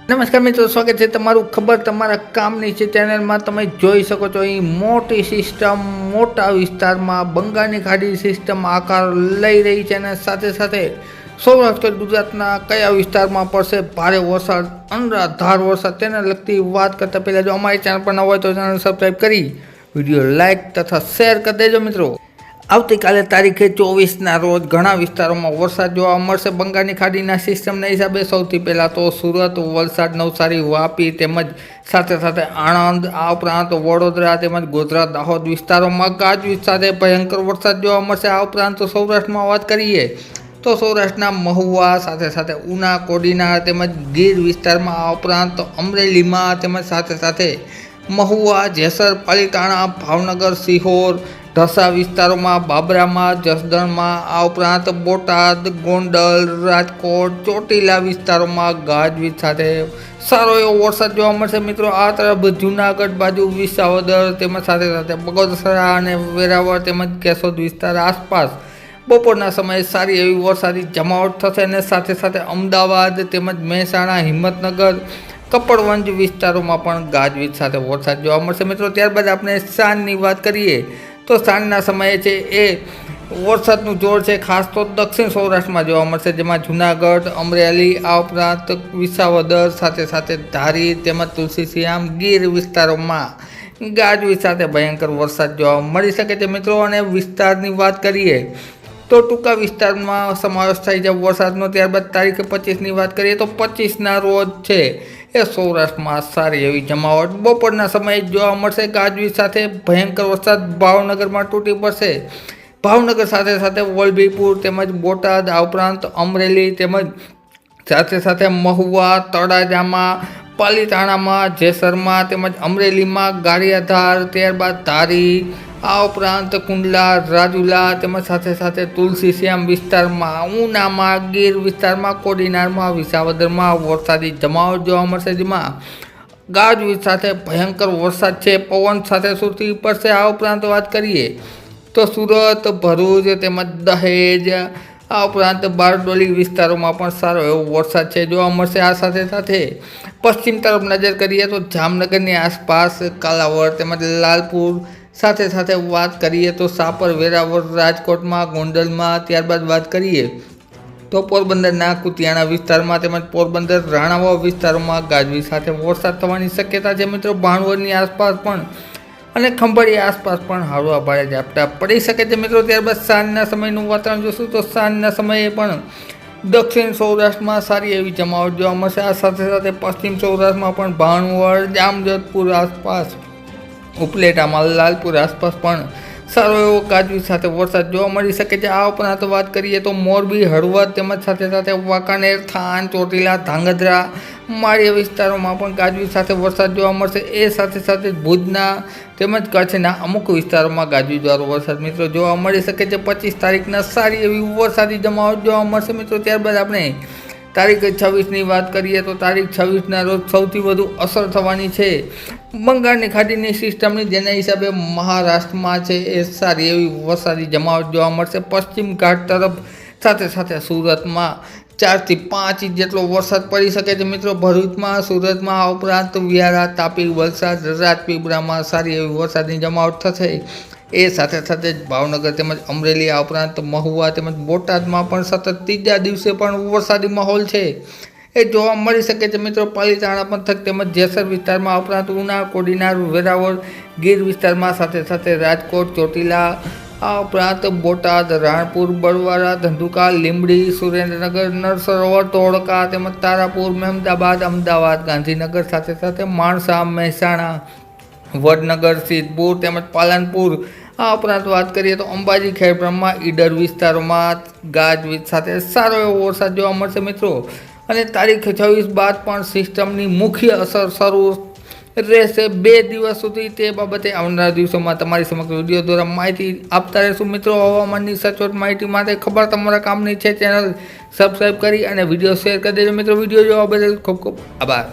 નમસ્કાર મિત્રો, સ્વાગત છે તમારું ખબર તમારા કામની છે ચેનલમાં. તમે જોઈ શકો છો અહીં મોટી સિસ્ટમ મોટા વિસ્તારમાં બંગાળની ખાડી સિસ્ટમ આકાર લઈ રહી છે અને સાથે સાથે સૌરાષ્ટ્ર ગુજરાતના કયા વિસ્તારમાં પડશે ભારે વરસાદ, અનરાધાર વરસાદ, તેને લગતી વાત કરતાં પહેલાં જો અમારી ચેનલ પર ન હોય તો ચેનલ સબસ્ક્રાઈબ કરી વિડીયો લાઇક તથા શેર કરી દેજો મિત્રો. આવતીકાલે તારીખે 24ના રોજ ઘણા વિસ્તારોમાં વરસાદ જોવા મળશે. બંગાળની ખાડીના સિસ્ટમના હિસાબે સૌથી પહેલાં તો સુરત, વલસાડ, નવસારી, વાપી તેમજ સાથે સાથે આણંદ, આ ઉપરાંત વડોદરા તેમજ ગોધરા, દાહોદ વિસ્તારોમાં ગાજવીજ સાથે ભયંકર વરસાદ જોવા મળશે. આ ઉપરાંત સૌરાષ્ટ્રમાં વાત કરીએ તો સૌરાષ્ટ્રના મહુવા સાથે સાથે ઉના, કોડીનાર તેમજ ગીર વિસ્તારમાં, આ ઉપરાંત અમરેલીમાં તેમજ સાથે સાથે મહુવા, જેસર, પાલીતાણા, ભાવનગર, સિહોર, ઢસા વિસ્તારોમાં, બાબરામાં, જસદણમાં, આ ઉપરાંત બોટાદ, ગોંડલ, રાજકોટ, ચોટીલા વિસ્તારોમાં ગાજવીજ સાથે સારો એવો વરસાદ જોવા મળશે મિત્રો. આ તરફ જૂનાગઢ બાજુ, વિસાવદર તેમજ સાથે સાથે બગોદરા અને વેરાવળ તેમજ કેશોદ વિસ્તાર આસપાસ બપોરના સમયે સારી એવી વરસાદી જમાવટ થશે અને સાથે સાથે અમદાવાદ તેમજ મહેસાણા, હિંમતનગર, કપડવંજ વિસ્તારોમાં પણ ગાજવીજ સાથે વરસાદ જોવા મળશે મિત્રો. ત્યારબાદ આપણે સાંજની વાત કરીએ તો સાંજના સમયે છે એ વરસાદનું જોર છે ખાસ તો દક્ષિણ સૌરાષ્ટ્રમાં જોવા મળશે, જેમાં જૂનાગઢ, અમરેલી, આ ઉપરાંત વિસાવદર સાથે સાથે ધારી તેમજ તુલસીશ્યામ, ગીર વિસ્તારોમાં ગાજવીજ સાથે ભયંકર વરસાદ જોવા મળી શકે છે મિત્રો. અને વિસ્તારની વાત કરીએ તો ટૂંકા વિસ્તારમાં સમાવેશ થાય છે વરસાદનો. ત્યારબાદ તારીખે 25ની વાત કરીએ તો 25ના રોજ છે એ સૌરાષ્ટ્રમાં સારી એવી જમાવટ બપોરના સમયે જોવા મળશે. ગાજવીજ સાથે ભયંકર વરસાદ ભાવનગરમાં તૂટી પડશે. ભાવનગર સાથે સાથે વલભીપુર તેમજ બોટાદ, આ ઉપરાંત અમરેલી તેમજ સાથે સાથે મહુવા, તળાજામાં, પાલીતાણામાં, જેસરમાં તેમજ અમરેલીમાં ગારિયાધાર, ત્યારબાદ ધારી, આ ઉપરાંત કુંડલા, રાજુલા તેમજ સાથે સાથે તુલસીશ્યામ વિસ્તારમાં, ઉનામાં, ગીર વિસ્તારમાં, કોડીનારમાં, વિસાવદરમાં વરસાદી જમાવટ જોવા મળશે, જેમાં ગાજવીજ સાથે ભયંકર વરસાદ છે પવન સાથે સૂટી પડશે. આ ઉપરાંત વાત કરીએ તો સુરત, ભરૂચ તેમજ દહેજ, આ ઉપરાંત બારડોલી વિસ્તારોમાં પણ સારો એવો વરસાદ છે જોવા મળશે. આ સાથે સાથે પશ્ચિમ તરફ નજર કરીએ તો જામનગરની આસપાસ, કાલાવડ તેમજ લાલપુર, સાથે સાથે વાત કરીએ તો સાપર, વેરાવળ, રાજકોટમાં, ગોંડલમાં, ત્યારબાદ વાત કરીએ તો પોરબંદરના કુતિયાણા વિસ્તારમાં તેમજ પોરબંદર, રાણાવાવ વિસ્તારોમાં ગાજવીજ સાથે વરસાદ થવાની શક્યતા છે મિત્રો. ભાણવડની આસપાસ પણ અને ખંભાળિયા આસપાસ પણ હળવા ભારે ઝાપટા પડી શકે છે મિત્રો. ત્યારબાદ સાંજના સમયનું વાતાવરણ જોશું તો સાંજના સમયે પણ દક્ષિણ સૌરાષ્ટ્રમાં સારી એવી જમાવટ જોવા મળશે. આ સાથે સાથે પશ્ચિમ સૌરાષ્ટ્રમાં પણ ભાણવડ, જામજોધપુર આસપાસ, ઉપલેટામાં, લાલપુર આસપાસ પણ સારો એવો ગાજવીજ સાથે વરસાદ જોવા મળી શકે છે. આ ઉપરાંત વાત કરીએ તો મોરબી, હળવદ તેમજ સાથે સાથે વાંકાનેર, થાન, ચોટીલા, ધાંગધ્રા, માળિયા વિસ્તારોમાં પણ ગાજવીજ સાથે વરસાદ જોવા મળશે. એ સાથે સાથે ભુજના તેમજ કચ્છના અમુક વિસ્તારોમાં ગાજવીજવાળો વરસાદ મિત્રો જોવા મળી શકે છે. 25 તારીખના સારી એવી વરસાદી જમાવટ જોવા મળશે મિત્રો. ત્યારબાદ આપણે તારીખ 26ની વાત કરીએ તો તારીખ 26ના રોજ સૌથી વધુ અસર થવાની છે બંગાળની ખાડીની સિસ્ટમની, જેના હિસાબે મહારાષ્ટ્રમાં છે એ સારી એવી વરસાદી જમાવટ જોવા મળશે. પશ્ચિમ ઘાટ તરફ સાથે સાથે સુરતમાં 4 થી 5 ઇંચ જેટલો વરસાદ પડી શકે છે મિત્રો. ભરૂચમાં, સુરતમાં, આ ઉપરાંત વ્યારા, તાપી, વલસાડ, રાજપીપળામાં સારી એવી વરસાદની જમાવટ થશે. એ સાથે સાથે જ ભાવનગર તેમજ અમરેલી, આ ઉપરાંત મહુવા તેમજ બોટાદમાં પણ સતત ત્રીજા દિવસે પણ વરસાદી માહોલ છે એ જોવા મળી શકે છે મિત્રો. પાલીતાણા પંથક તેમજ જેસર વિસ્તારમાં, આ ઉપરાંત ઉના, કોડીનાર, વેરાવળ, ગીર વિસ્તારમાં, સાથે સાથે રાજકોટ, ચોટીલા, આ ઉપરાંત બોટાદ, રાણપુર, બળવારા, ધંધુકા, લીંબડી, સુરેન્દ્રનગર, નરસરોવર, ધોળકા તેમજ તારાપુર, મહેમદાબાદ, અમદાવાદ, ગાંધીનગર, સાથે સાથે માણસા, મહેસાણા, વડનગર, સિદ્ધપુર તેમજ પાલનપુર, આ ઉપરાંત વાત કરીએ તો અંબાજી, ખેડબ્રહ્મા, ઈડર વિસ્તારોમાં ગાજવીજ સાથે સારો એવો વરસાદ જોવા મળશે મિત્રો. અને તારીખ 26 બાદ પણ સિસ્ટમની મુખ્ય અસર શરૂ રહેશે 2 દિવસ સુધી. તે બાબતે આવનારા દિવસોમાં તમારી સમક્ષ વિડીયો દ્વારા માહિતી આપતા રહેશું મિત્રો. હવામાનની સચોટ માહિતી માટે ખબર તમારા કામની છે ચેનલ સબસ્ક્રાઈબ કરી અને વિડીયો શેર કરી દેજો મિત્રો. વિડીયો જોવા બદલ ખૂબ ખૂબ આભાર.